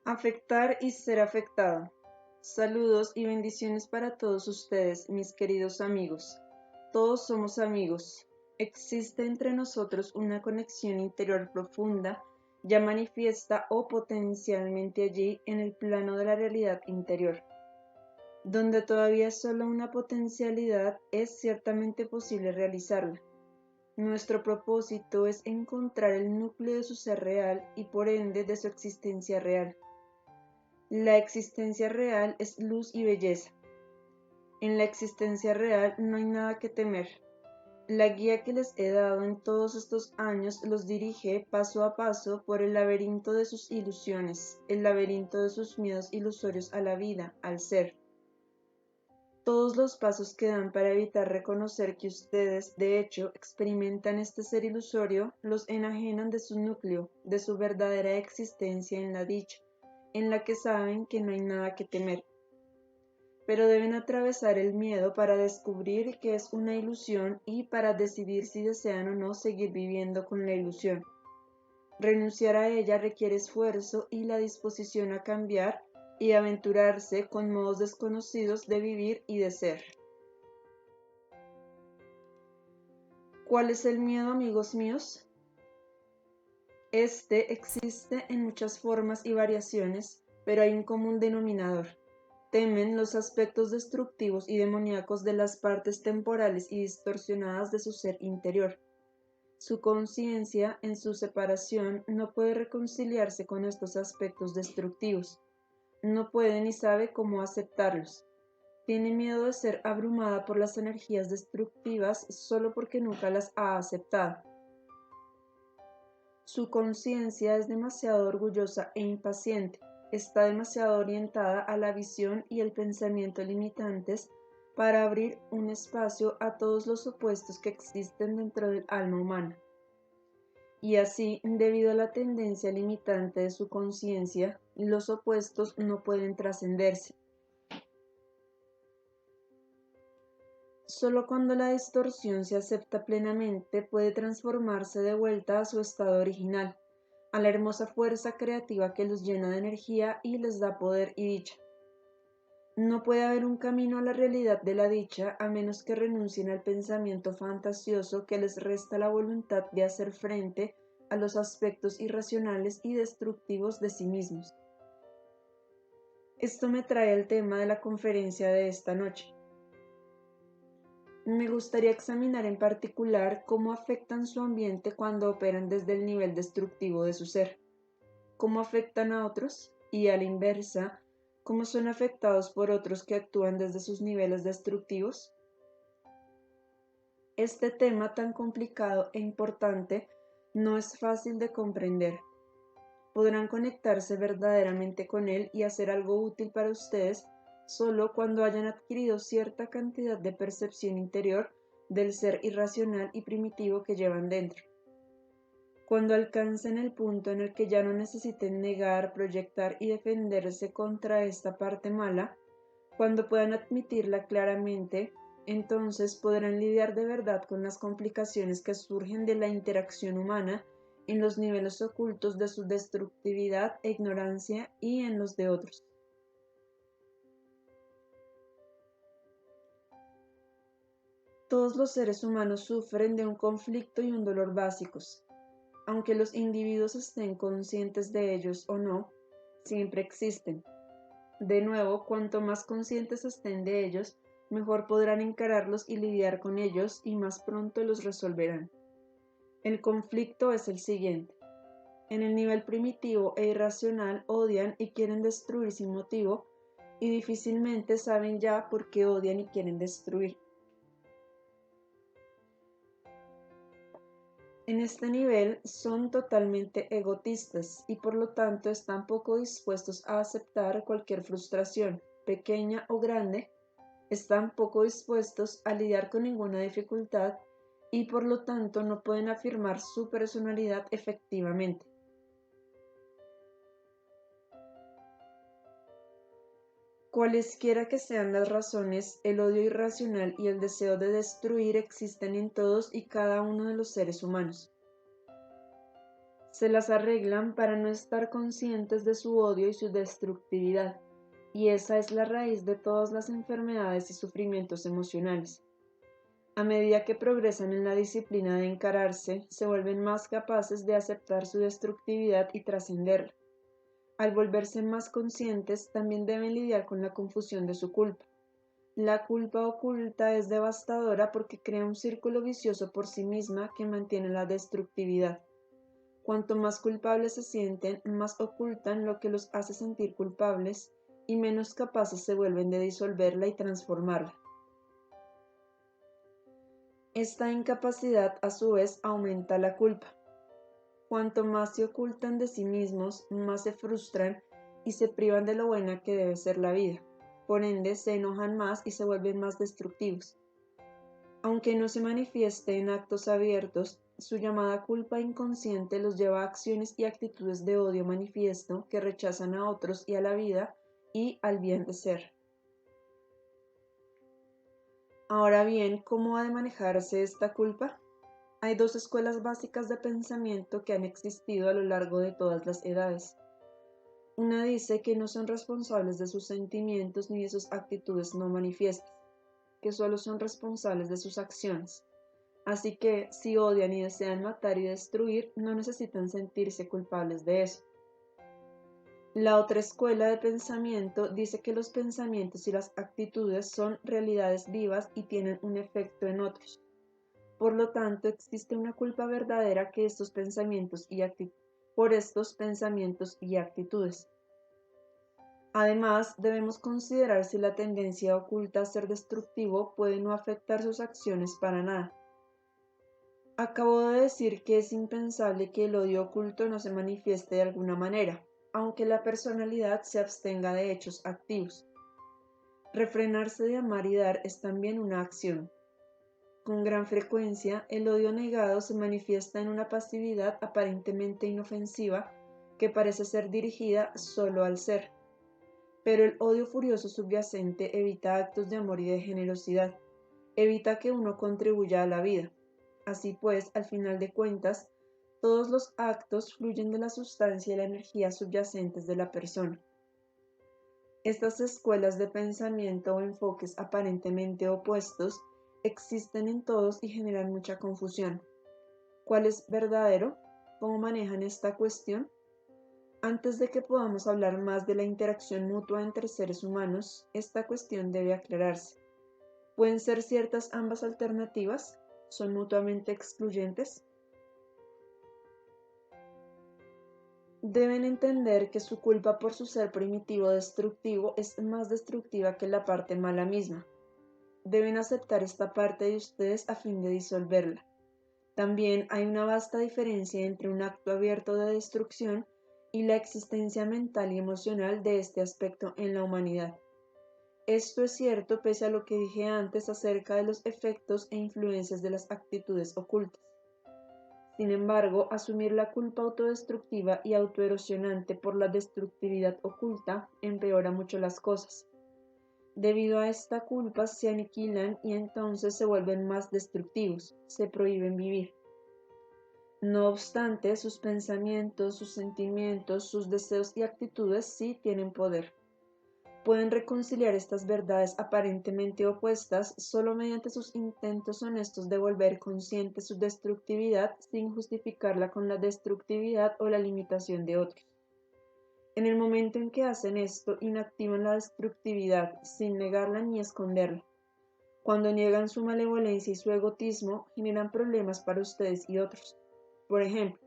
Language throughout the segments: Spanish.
Afectar y ser afectado. Saludos y bendiciones para todos ustedes, mis queridos amigos. Todos somos amigos. Existe entre nosotros una conexión interior profunda, ya manifiesta o potencialmente allí en el plano de la realidad interior. Donde todavía es solo una potencialidad, es ciertamente posible realizarla. Nuestro propósito es encontrar el núcleo de su ser real y por ende de su existencia real. La existencia real es luz y belleza. En la existencia real no hay nada que temer. La guía que les he dado en todos estos años los dirige paso a paso por el laberinto de sus ilusiones, el laberinto de sus miedos ilusorios a la vida, al ser. Todos los pasos que dan para evitar reconocer que ustedes, de hecho, experimentan este ser ilusorio, los enajenan de su núcleo, de su verdadera existencia en la dicha, en la que saben que no hay nada que temer. Pero deben atravesar el miedo para descubrir que es una ilusión y para decidir si desean o no seguir viviendo con la ilusión. Renunciar a ella requiere esfuerzo y la disposición a cambiar y aventurarse con modos desconocidos de vivir y de ser. ¿Cuál es el miedo, amigos míos? Este existe en muchas formas y variaciones, pero hay un común denominador. Temen los aspectos destructivos y demoníacos de las partes temporales y distorsionadas de su ser interior. Su conciencia, en su separación, no puede reconciliarse con estos aspectos destructivos. No puede ni sabe cómo aceptarlos. Tiene miedo de ser abrumada por las energías destructivas solo porque nunca las ha aceptado. Su conciencia es demasiado orgullosa e impaciente. Está demasiado orientada a la visión y el pensamiento limitantes para abrir un espacio a todos los opuestos que existen dentro del alma humana. Y así, debido a la tendencia limitante de su conciencia, los opuestos no pueden trascenderse. Solo cuando la distorsión se acepta plenamente puede transformarse de vuelta a su estado original, a la hermosa fuerza creativa que los llena de energía y les da poder y dicha. No puede haber un camino a la realidad de la dicha a menos que renuncien al pensamiento fantasioso que les resta la voluntad de hacer frente a los aspectos irracionales y destructivos de sí mismos. Esto me trae al tema de la conferencia de esta noche. Me gustaría examinar en particular cómo afectan su ambiente cuando operan desde el nivel destructivo de su ser, cómo afectan a otros y, a la inversa, cómo son afectados por otros que actúan desde sus niveles destructivos. Este tema tan complicado e importante no es fácil de comprender. Podrán conectarse verdaderamente con él y hacer algo útil para ustedes solo cuando hayan adquirido cierta cantidad de percepción interior del ser irracional y primitivo que llevan dentro. Cuando alcancen el punto en el que ya no necesiten negar, proyectar y defenderse contra esta parte mala, cuando puedan admitirla claramente, entonces podrán lidiar de verdad con las complicaciones que surgen de la interacción humana en los niveles ocultos de su destructividad e ignorancia y en los de otros. Todos los seres humanos sufren de un conflicto y un dolor básicos. Aunque los individuos estén conscientes de ellos o no, siempre existen. De nuevo, cuanto más conscientes estén de ellos, mejor podrán encararlos y lidiar con ellos y más pronto los resolverán. El conflicto es el siguiente. En el nivel primitivo e irracional odian y quieren destruir sin motivo y difícilmente saben ya por qué odian y quieren destruir. En este nivel son totalmente egoístas y por lo tanto están poco dispuestos a aceptar cualquier frustración, pequeña o grande, están poco dispuestos a lidiar con ninguna dificultad y por lo tanto no pueden afirmar su personalidad efectivamente. Cualesquiera que sean las razones, el odio irracional y el deseo de destruir existen en todos y cada uno de los seres humanos. Se las arreglan para no estar conscientes de su odio y su destructividad, y esa es la raíz de todas las enfermedades y sufrimientos emocionales. A medida que progresan en la disciplina de encararse, se vuelven más capaces de aceptar su destructividad y trascenderla. Al volverse más conscientes, también deben lidiar con la confusión de su culpa. La culpa oculta es devastadora porque crea un círculo vicioso por sí misma que mantiene la destructividad. Cuanto más culpables se sienten, más ocultan lo que los hace sentir culpables y menos capaces se vuelven de disolverla y transformarla. Esta incapacidad a su vez aumenta la culpa. Cuanto más se ocultan de sí mismos, más se frustran y se privan de lo buena que debe ser la vida. Por ende, se enojan más y se vuelven más destructivos. Aunque no se manifieste en actos abiertos, su llamada culpa inconsciente los lleva a acciones y actitudes de odio manifiesto que rechazan a otros y a la vida y al bien de ser. Ahora bien, ¿cómo ha de manejarse esta culpa? Hay dos escuelas básicas de pensamiento que han existido a lo largo de todas las edades. Una dice que no son responsables de sus sentimientos ni de sus actitudes no manifiestas, que solo son responsables de sus acciones. Así que, si odian y desean matar y destruir, no necesitan sentirse culpables de eso. La otra escuela de pensamiento dice que los pensamientos y las actitudes son realidades vivas y tienen un efecto en otros. Por lo tanto, existe una culpa verdadera que por estos pensamientos y actitudes. Además, debemos considerar si la tendencia oculta a ser destructivo puede no afectar sus acciones para nada. Acabo de decir que es impensable que el odio oculto no se manifieste de alguna manera, aunque la personalidad se abstenga de hechos activos. Refrenarse de amar y dar es también una acción. Con gran frecuencia, el odio negado se manifiesta en una pasividad aparentemente inofensiva que parece ser dirigida solo al ser. Pero el odio furioso subyacente evita actos de amor y de generosidad, evita que uno contribuya a la vida. Así pues, al final de cuentas, todos los actos fluyen de la sustancia y la energía subyacentes de la persona. Estas escuelas de pensamiento o enfoques aparentemente opuestos existen en todos y generan mucha confusión. ¿Cuál es verdadero? ¿Cómo manejan esta cuestión? Antes de que podamos hablar más de la interacción mutua entre seres humanos, esta cuestión debe aclararse. ¿Pueden ser ciertas ambas alternativas? ¿Son mutuamente excluyentes? Deben entender que su culpa por su ser primitivo destructivo es más destructiva que la parte mala misma. Deben aceptar esta parte de ustedes a fin de disolverla. También hay una vasta diferencia entre un acto abierto de destrucción y la existencia mental y emocional de este aspecto en la humanidad. Esto es cierto pese a lo que dije antes acerca de los efectos e influencias de las actitudes ocultas. Sin embargo, asumir la culpa autodestructiva y autoerosionante por la destructividad oculta empeora mucho las cosas. Debido a esta culpa se aniquilan y entonces se vuelven más destructivos, se prohíben vivir. No obstante, sus pensamientos, sus sentimientos, sus deseos y actitudes sí tienen poder. Pueden reconciliar estas verdades aparentemente opuestas solo mediante sus intentos honestos de volver consciente su destructividad sin justificarla con la destructividad o la limitación de otros. En el momento en que hacen esto, inactivan la destructividad sin negarla ni esconderla. Cuando niegan su malevolencia y su egotismo, generan problemas para ustedes y otros. Por ejemplo,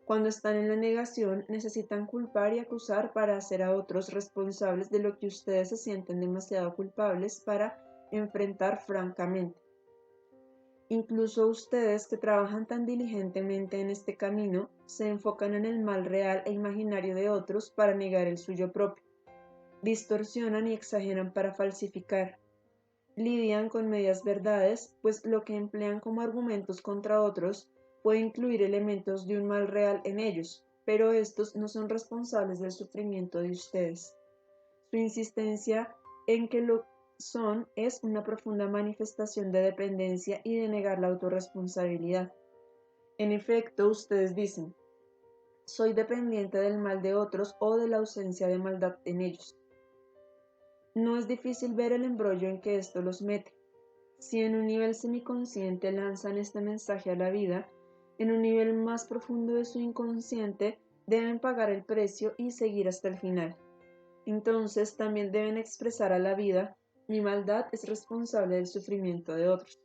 cuando están en la negación, necesitan culpar y acusar para hacer a otros responsables de lo que ustedes se sienten demasiado culpables para enfrentar francamente. Incluso ustedes que trabajan tan diligentemente en este camino, se enfocan en el mal real e imaginario de otros para negar el suyo propio. Distorsionan y exageran para falsificar. Lidian con medias verdades, pues lo que emplean como argumentos contra otros puede incluir elementos de un mal real en ellos, pero estos no son responsables del sufrimiento de ustedes. Su insistencia en que lo son es una profunda manifestación de dependencia y de negar la autorresponsabilidad. En efecto, ustedes dicen, Soy dependiente del mal de otros o de la ausencia de maldad en ellos. No es difícil ver el embrollo en que esto los mete. Si en un nivel semiconsciente lanzan este mensaje a la vida, en un nivel más profundo de su inconsciente deben pagar el precio y seguir hasta el final. Entonces también deben expresar a la vida: mi maldad es responsable del sufrimiento de otros.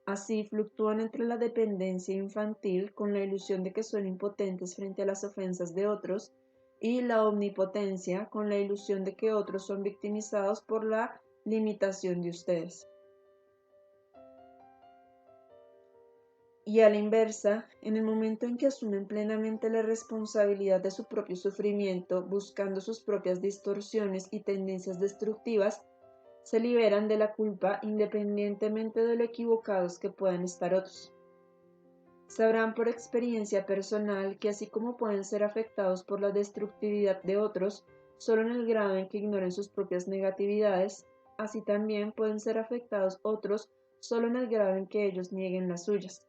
Así fluctúan entre la dependencia infantil con la ilusión de que son impotentes frente a las ofensas de otros y la omnipotencia con la ilusión de que otros son victimizados por la limitación de ustedes. Y a la inversa, en el momento en que asumen plenamente la responsabilidad de su propio sufrimiento, buscando sus propias distorsiones y tendencias destructivas, se liberan de la culpa independientemente de lo equivocados que puedan estar otros. Sabrán por experiencia personal que así como pueden ser afectados por la destructividad de otros, solo en el grado en que ignoren sus propias negatividades, así también pueden ser afectados otros solo en el grado en que ellos nieguen las suyas.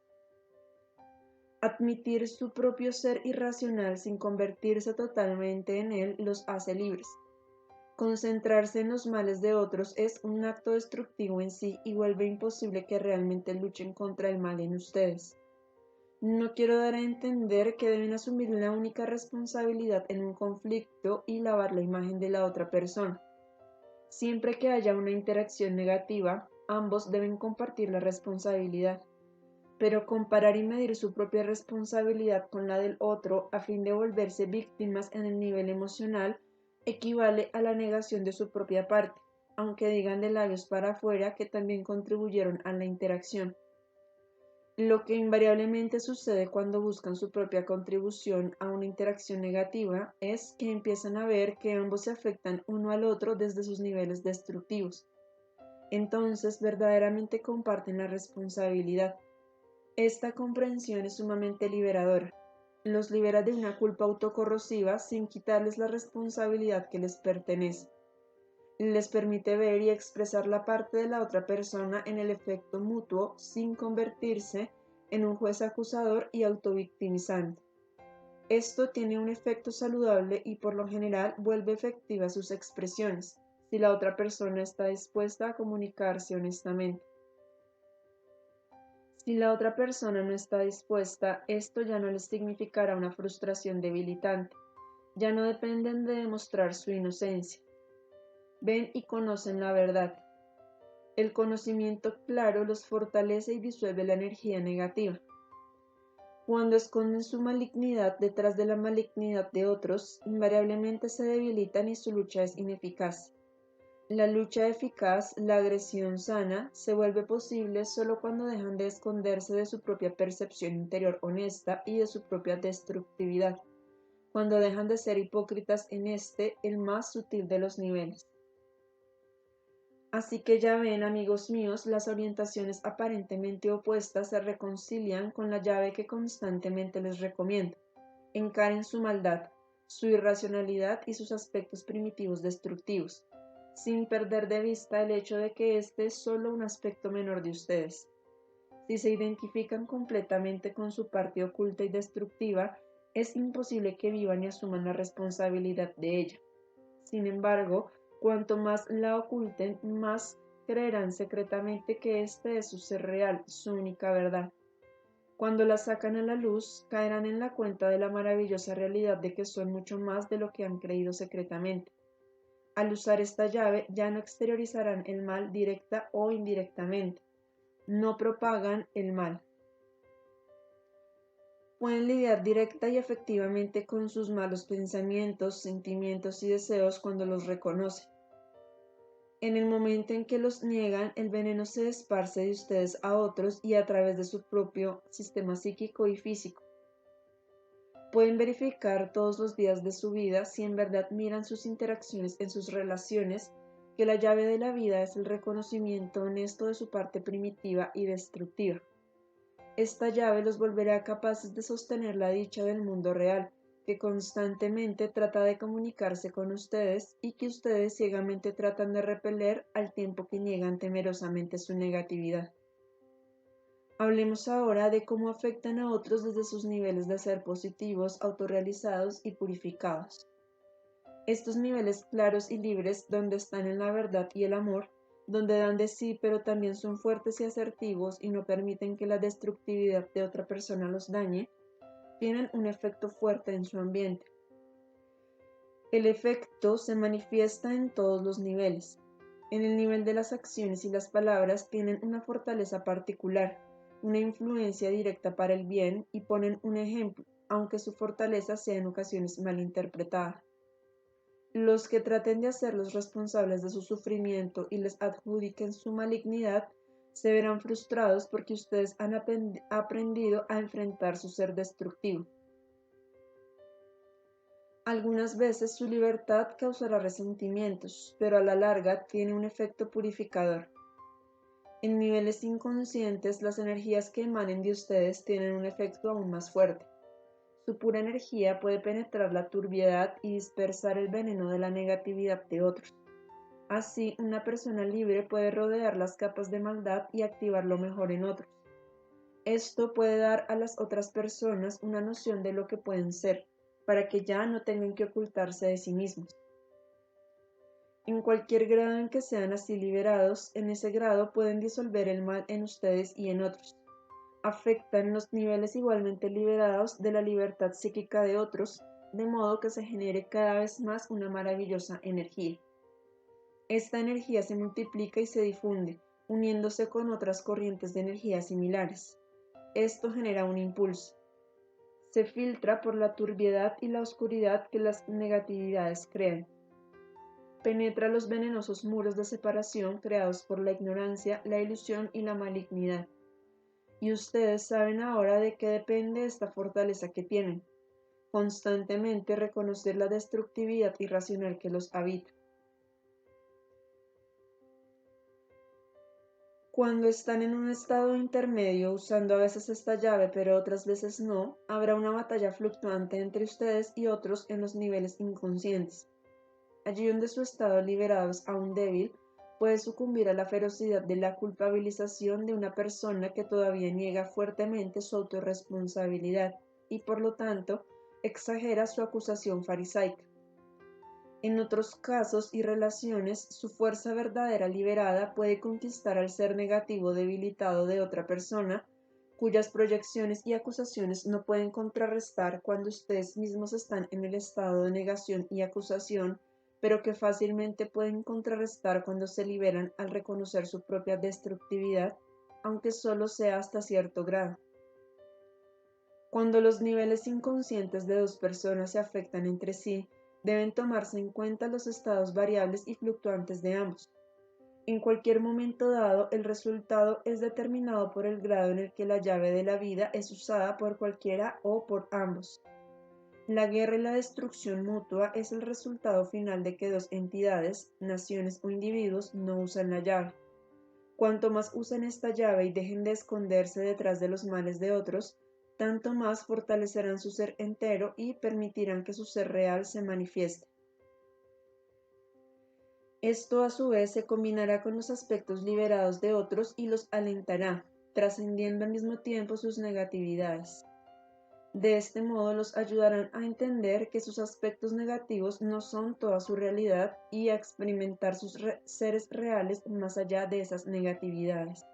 Admitir su propio ser irracional sin convertirse totalmente en él los hace libres. Concentrarse en los males de otros es un acto destructivo en sí y vuelve imposible que realmente luchen contra el mal en ustedes. No quiero dar a entender que deben asumir la única responsabilidad en un conflicto y lavar la imagen de la otra persona. Siempre que haya una interacción negativa, ambos deben compartir la responsabilidad. Pero comparar y medir su propia responsabilidad con la del otro a fin de volverse víctimas en el nivel emocional equivale a la negación de su propia parte, aunque digan de labios para afuera que también contribuyeron a la interacción. Lo que invariablemente sucede cuando buscan su propia contribución a una interacción negativa es que empiezan a ver que ambos se afectan uno al otro desde sus niveles destructivos. Entonces verdaderamente comparten la responsabilidad. Esta comprensión es sumamente liberadora. Los libera de una culpa autocorrosiva sin quitarles la responsabilidad que les pertenece. Les permite ver y expresar la parte de la otra persona en el efecto mutuo sin convertirse en un juez acusador y autovictimizante. Esto tiene un efecto saludable y por lo general vuelve efectivas sus expresiones, si la otra persona está dispuesta a comunicarse honestamente. Si la otra persona no está dispuesta, esto ya no les significará una frustración debilitante. Ya no dependen de demostrar su inocencia. Ven y conocen la verdad. El conocimiento claro los fortalece y disuelve la energía negativa. Cuando esconden su malignidad detrás de la malignidad de otros, invariablemente se debilitan y su lucha es ineficaz. La lucha eficaz, la agresión sana, se vuelve posible solo cuando dejan de esconderse de su propia percepción interior honesta y de su propia destructividad, cuando dejan de ser hipócritas en este, el más sutil de los niveles. Así que ya ven, amigos míos, las orientaciones aparentemente opuestas se reconcilian con la llave que constantemente les recomiendo. Encaren su maldad, su irracionalidad y sus aspectos primitivos destructivos, sin perder de vista el hecho de que este es solo un aspecto menor de ustedes. Si se identifican completamente con su parte oculta y destructiva, es imposible que vivan y asuman la responsabilidad de ella. Sin embargo, cuanto más la oculten, más creerán secretamente que este es su ser real, su única verdad. Cuando la sacan a la luz, caerán en la cuenta de la maravillosa realidad de que son mucho más de lo que han creído secretamente. Al usar esta llave, ya no exteriorizarán el mal directa o indirectamente. No propagan el mal. Pueden lidiar directa y efectivamente con sus malos pensamientos, sentimientos y deseos cuando los reconocen. En el momento en que los niegan, el veneno se esparce de ustedes a otros y a través de su propio sistema psíquico y físico. Pueden verificar todos los días de su vida, si en verdad miran sus interacciones en sus relaciones, que la llave de la vida es el reconocimiento honesto de su parte primitiva y destructiva. Esta llave los volverá capaces de sostener la dicha del mundo real, que constantemente trata de comunicarse con ustedes y que ustedes ciegamente tratan de repeler al tiempo que niegan temerosamente su negatividad. Hablemos ahora de cómo afectan a otros desde sus niveles de ser positivos, autorrealizados y purificados. Estos niveles claros y libres, donde están en la verdad y el amor, donde dan de sí pero también son fuertes y asertivos y no permiten que la destructividad de otra persona los dañe, tienen un efecto fuerte en su ambiente. El efecto se manifiesta en todos los niveles. En el nivel de las acciones y las palabras tienen una fortaleza particular, una influencia directa para el bien y ponen un ejemplo, aunque su fortaleza sea en ocasiones mal interpretada. Los que traten de hacerlos responsables de su sufrimiento y les adjudiquen su malignidad se verán frustrados porque ustedes han aprendido a enfrentar su ser destructivo. Algunas veces su libertad causará resentimientos, pero a la larga tiene un efecto purificador. En niveles inconscientes, las energías que emanen de ustedes tienen un efecto aún más fuerte. Su pura energía puede penetrar la turbiedad y dispersar el veneno de la negatividad de otros. Así, una persona libre puede rodear las capas de maldad y activar lo mejor en otros. Esto puede dar a las otras personas una noción de lo que pueden ser, para que ya no tengan que ocultarse de sí mismos. En cualquier grado en que sean así liberados, en ese grado pueden disolver el mal en ustedes y en otros. Afectan los niveles igualmente liberados de la libertad psíquica de otros, de modo que se genere cada vez más una maravillosa energía. Esta energía se multiplica y se difunde, uniéndose con otras corrientes de energía similares. Esto genera un impulso. Se filtra por la turbiedad y la oscuridad que las negatividades crean. Penetra los venenosos muros de separación creados por la ignorancia, la ilusión y la malignidad. Y ustedes saben ahora de qué depende esta fortaleza que tienen. Constantemente reconocer la destructividad irracional que los habita. Cuando están en un estado intermedio, usando a veces esta llave pero otras veces no, habrá una batalla fluctuante entre ustedes y otros en los niveles inconscientes. Allí donde su estado liberado es aún débil, puede sucumbir a la ferocidad de la culpabilización de una persona que todavía niega fuertemente su autorresponsabilidad y por lo tanto exagera su acusación farisaica. En otros casos y relaciones, su fuerza verdadera liberada puede conquistar al ser negativo debilitado de otra persona, cuyas proyecciones y acusaciones no pueden contrarrestar cuando ustedes mismos están en el estado de negación y acusación, pero que fácilmente pueden contrarrestar cuando se liberan al reconocer su propia destructividad, aunque solo sea hasta cierto grado. Cuando los niveles inconscientes de dos personas se afectan entre sí, deben tomarse en cuenta los estados variables y fluctuantes de ambos. En cualquier momento dado, el resultado es determinado por el grado en el que la llave de la vida es usada por cualquiera o por ambos. La guerra y la destrucción mutua es el resultado final de que dos entidades, naciones o individuos no usan la llave. Cuanto más usen esta llave y dejen de esconderse detrás de los males de otros, tanto más fortalecerán su ser entero y permitirán que su ser real se manifieste. Esto a su vez se combinará con los aspectos liberados de otros y los alentará, trascendiendo al mismo tiempo sus negatividades. De este modo los ayudarán a entender que sus aspectos negativos no son toda su realidad y a experimentar sus seres reales más allá de esas negatividades.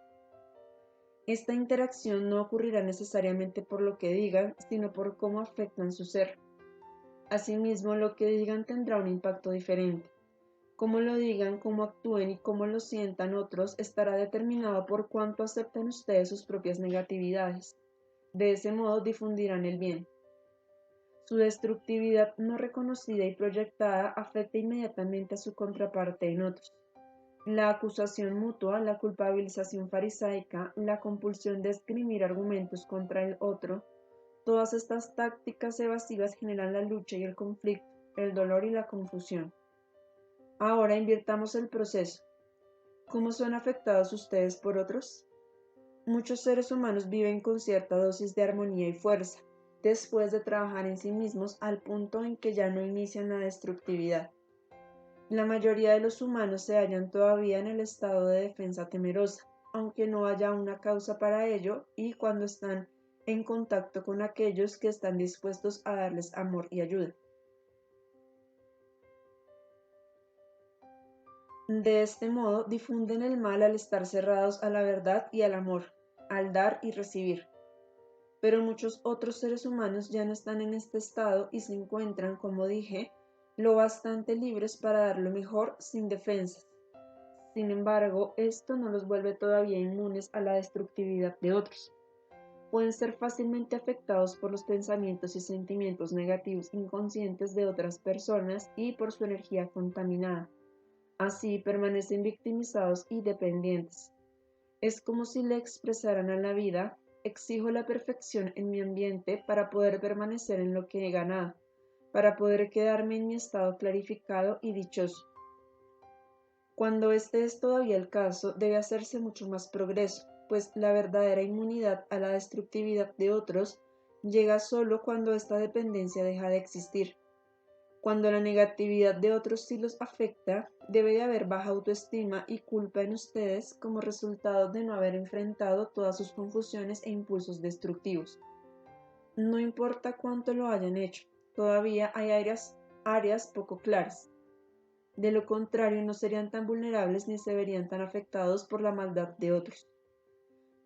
Esta interacción no ocurrirá necesariamente por lo que digan, sino por cómo afectan su ser. Asimismo, lo que digan tendrá un impacto diferente. Cómo lo digan, cómo actúen y cómo lo sientan otros estará determinado por cuánto aceptan ustedes sus propias negatividades. De ese modo difundirán el bien. Su destructividad no reconocida y proyectada afecta inmediatamente a su contraparte en otros. La acusación mutua, la culpabilización farisaica, la compulsión de esgrimir argumentos contra el otro, todas estas tácticas evasivas generan la lucha y el conflicto, el dolor y la confusión. Ahora invirtamos el proceso. ¿Cómo son afectados ustedes por otros? Muchos seres humanos viven con cierta dosis de armonía y fuerza, después de trabajar en sí mismos al punto en que ya no inician la destructividad. La mayoría de los humanos se hallan todavía en el estado de defensa temerosa, aunque no haya una causa para ello, y cuando están en contacto con aquellos que están dispuestos a darles amor y ayuda. De este modo difunden el mal al estar cerrados a la verdad y al amor, al dar y recibir. Pero muchos otros seres humanos ya no están en este estado y se encuentran, como dije, lo bastante libres para dar lo mejor sin defensas. Sin embargo, esto no los vuelve todavía inmunes a la destructividad de otros. Pueden ser fácilmente afectados por los pensamientos y sentimientos negativos inconscientes de otras personas y por su energía contaminada. Así permanecen victimizados y dependientes. Es como si le expresaran a la vida: exijo la perfección en mi ambiente para poder permanecer en lo que he ganado, para poder quedarme en mi estado clarificado y dichoso. Cuando este es todavía el caso, debe hacerse mucho más progreso, pues la verdadera inmunidad a la destructividad de otros llega solo cuando esta dependencia deja de existir. Cuando la negatividad de otros sí los afecta, debe de haber baja autoestima y culpa en ustedes como resultado de no haber enfrentado todas sus confusiones e impulsos destructivos. No importa cuánto lo hayan hecho, todavía hay áreas poco claras. De lo contrario, no serían tan vulnerables ni se verían tan afectados por la maldad de otros.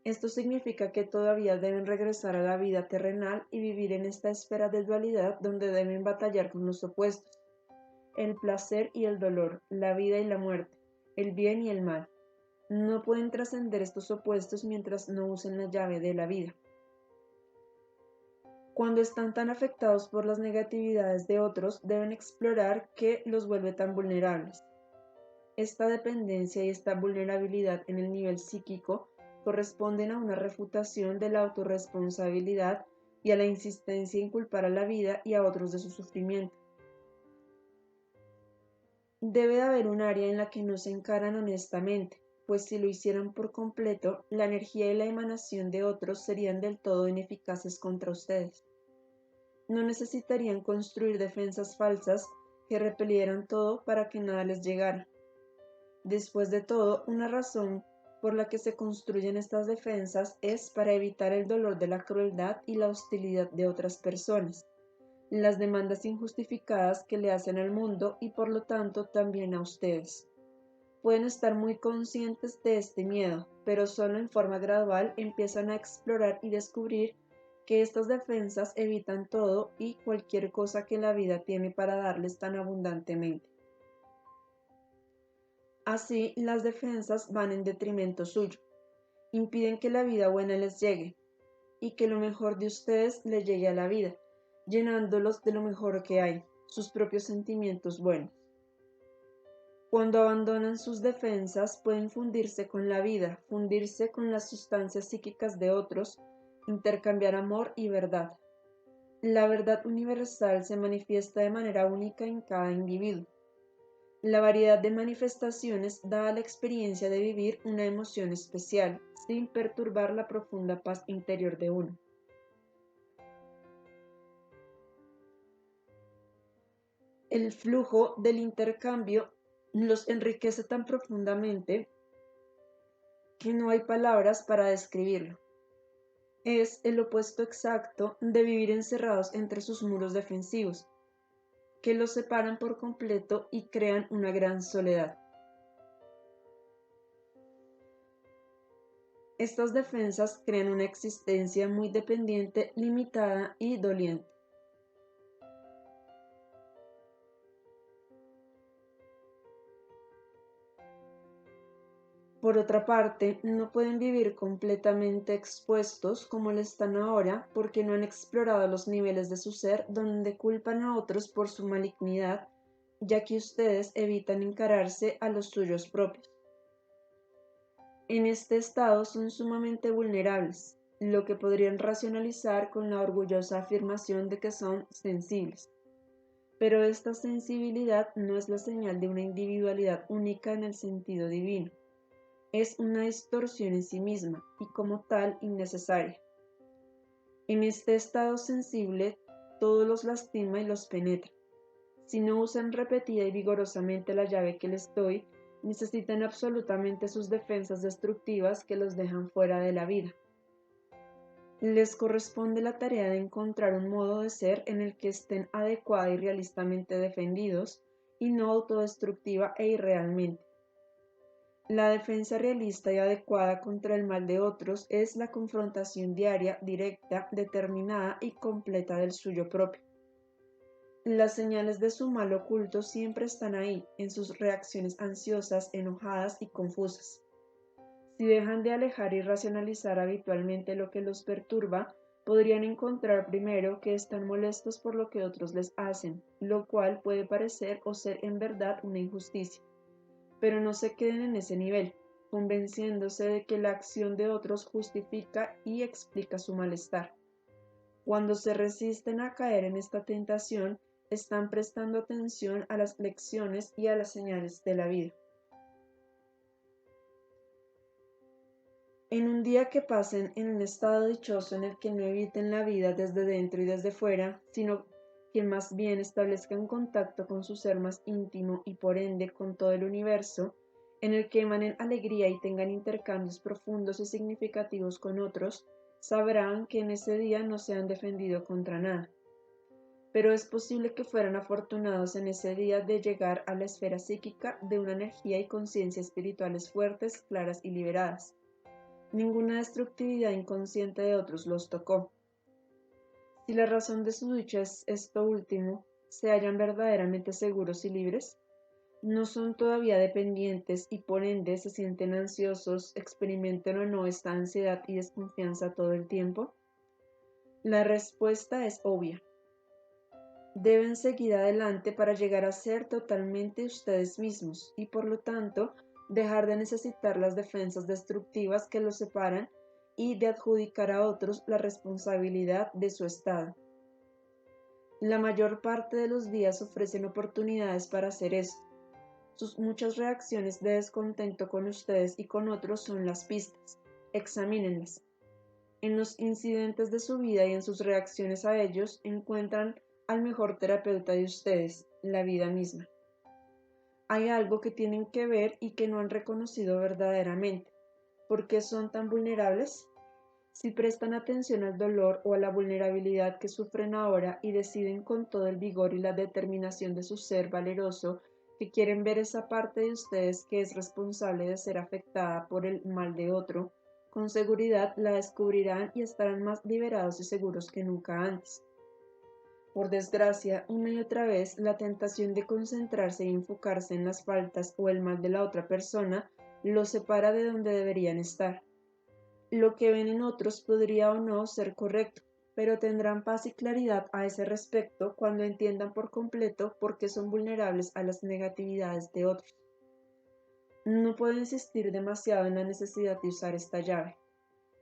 Esto significa que todavía deben regresar a la vida terrenal y vivir en esta esfera de dualidad donde deben batallar con los opuestos: el placer y el dolor, la vida y la muerte, el bien y el mal. No pueden trascender estos opuestos mientras no usen la llave de la vida. Cuando están tan afectados por las negatividades de otros, deben explorar qué los vuelve tan vulnerables. Esta dependencia y esta vulnerabilidad en el nivel psíquico corresponden a una refutación de la autorresponsabilidad y a la insistencia en culpar a la vida y a otros de su sufrimiento. Debe de haber un área en la que no se encaran honestamente, pues si lo hicieran por completo, la energía y la emanación de otros serían del todo ineficaces contra ustedes. No necesitarían construir defensas falsas que repelieran todo para que nada les llegara. Después de todo, una razón por la que se construyen estas defensas es para evitar el dolor de la crueldad y la hostilidad de otras personas, las demandas injustificadas que le hacen al mundo y por lo tanto también a ustedes. Pueden estar muy conscientes de este miedo, pero solo en forma gradual empiezan a explorar y descubrir que estas defensas evitan todo y cualquier cosa que la vida tiene para darles tan abundantemente. Así, las defensas van en detrimento suyo, impiden que la vida buena les llegue y que lo mejor de ustedes le llegue a la vida, llenándolos de lo mejor que hay, sus propios sentimientos buenos. Cuando abandonan sus defensas, pueden fundirse con la vida, fundirse con las sustancias psíquicas de otros, intercambiar amor y verdad. La verdad universal se manifiesta de manera única en cada individuo. La variedad de manifestaciones da a la experiencia de vivir una emoción especial, sin perturbar la profunda paz interior de uno. El flujo del intercambio los enriquece tan profundamente que no hay palabras para describirlo. Es el opuesto exacto de vivir encerrados entre sus muros defensivos, que los separan por completo y crean una gran soledad. Estas defensas crean una existencia muy dependiente, limitada y doliente. Por otra parte, no pueden vivir completamente expuestos como lo están ahora porque no han explorado los niveles de su ser donde culpan a otros por su malignidad, ya que ustedes evitan encararse a los suyos propios. En este estado son sumamente vulnerables, lo que podrían racionalizar con la orgullosa afirmación de que son sensibles. Pero esta sensibilidad no es la señal de una individualidad única en el sentido divino. Es una distorsión en sí misma y como tal innecesaria. En este estado sensible, todo los lastima y los penetra. Si no usan repetida y vigorosamente la llave que les doy, Necesitan absolutamente sus defensas destructivas que los dejan fuera de la vida. Les corresponde la tarea de encontrar un modo de ser en el que estén adecuada y realistamente defendidos, y no autodestructiva e irrealmente. La defensa realista y adecuada contra el mal de otros es la confrontación diaria, directa, determinada y completa del suyo propio. Las señales de su mal oculto siempre están ahí, en sus reacciones ansiosas, enojadas y confusas. Si dejan de alejar y racionalizar habitualmente lo que los perturba, podrían encontrar primero que están molestos por lo que otros les hacen, lo cual puede parecer o ser en verdad una injusticia. Pero no se queden en ese nivel, convenciéndose de que la acción de otros justifica y explica su malestar. Cuando se resisten a caer en esta tentación, están prestando atención a las lecciones y a las señales de la vida. En un día que pasen en un estado dichoso en el que no eviten la vida desde dentro y desde fuera, sino que más bien establezcan contacto con su ser más íntimo y por ende con todo el universo, en el que emanen alegría y tengan intercambios profundos y significativos con otros, sabrán que en ese día no se han defendido contra nada. Pero es posible que fueran afortunados en ese día de llegar a la esfera psíquica de una energía y conciencia espirituales fuertes, claras y liberadas. Ninguna destructividad inconsciente de otros los tocó. Si la razón de su dicha es esto último, se hallan verdaderamente seguros y libres, no son todavía dependientes y por ende se sienten ansiosos, experimenten o no esta ansiedad y desconfianza todo el tiempo. La respuesta es obvia. Deben seguir adelante para llegar a ser totalmente ustedes mismos y por lo tanto dejar de necesitar las defensas destructivas que los separan y de adjudicar a otros la responsabilidad de su estado. La mayor parte de los días ofrecen oportunidades para hacer esto. Sus muchas reacciones de descontento con ustedes y con otros son las pistas. Examínenlas. En los incidentes de su vida y en sus reacciones a ellos encuentran al mejor terapeuta de ustedes, la vida misma. Hay algo que tienen que ver y que no han reconocido verdaderamente. ¿Por qué son tan vulnerables? Si prestan atención al dolor o a la vulnerabilidad que sufren ahora y deciden con todo el vigor y la determinación de su ser valeroso que quieren ver esa parte de ustedes que es responsable de ser afectada por el mal de otro, con seguridad la descubrirán y estarán más liberados y seguros que nunca antes. Por desgracia, una y otra vez, la tentación de concentrarse y enfocarse en las faltas o el mal de la otra persona los separa de donde deberían estar. Lo que ven en otros podría o no ser correcto, pero tendrán paz y claridad a ese respecto cuando entiendan por completo por qué son vulnerables a las negatividades de otros. No puedo insistir demasiado en la necesidad de usar esta llave.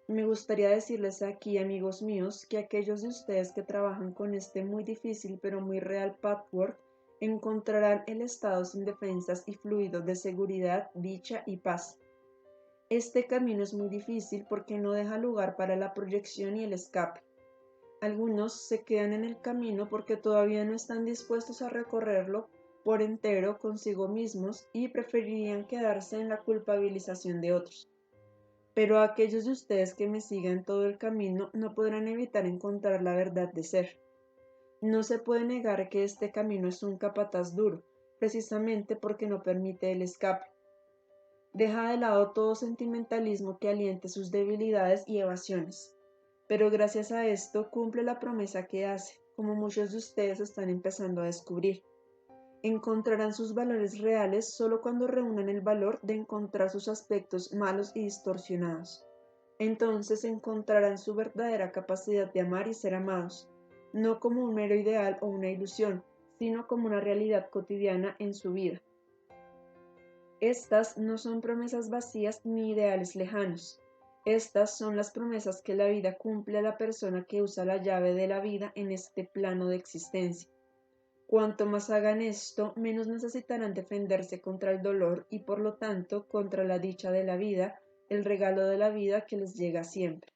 Me gustaría decirles aquí, amigos míos, que aquellos de ustedes que trabajan con este muy difícil pero muy real patchwork encontrarán el estado sin defensas y fluido de seguridad, dicha y paz. Este camino es muy difícil porque no deja lugar para la proyección y el escape. Algunos se quedan en el camino porque todavía no están dispuestos a recorrerlo por entero consigo mismos y preferirían quedarse en la culpabilización de otros. Pero aquellos de ustedes que me sigan todo el camino no podrán evitar encontrar la verdad de ser. No se puede negar que este camino es un capataz duro, precisamente porque no permite el escape. Deja de lado todo sentimentalismo que aliente sus debilidades y evasiones. Pero gracias a esto cumple la promesa que hace, como muchos de ustedes están empezando a descubrir. Encontrarán sus valores reales solo cuando reúnan el valor de encontrar sus aspectos malos y distorsionados. Entonces encontrarán su verdadera capacidad de amar y ser amados, no como un mero ideal o una ilusión, sino como una realidad cotidiana en su vida. Estas no son promesas vacías ni ideales lejanos. Estas son las promesas que la vida cumple a la persona que usa la llave de la vida en este plano de existencia. Cuanto más hagan esto, menos necesitarán defenderse contra el dolor y por lo tanto contra la dicha de la vida, el regalo de la vida que les llega siempre.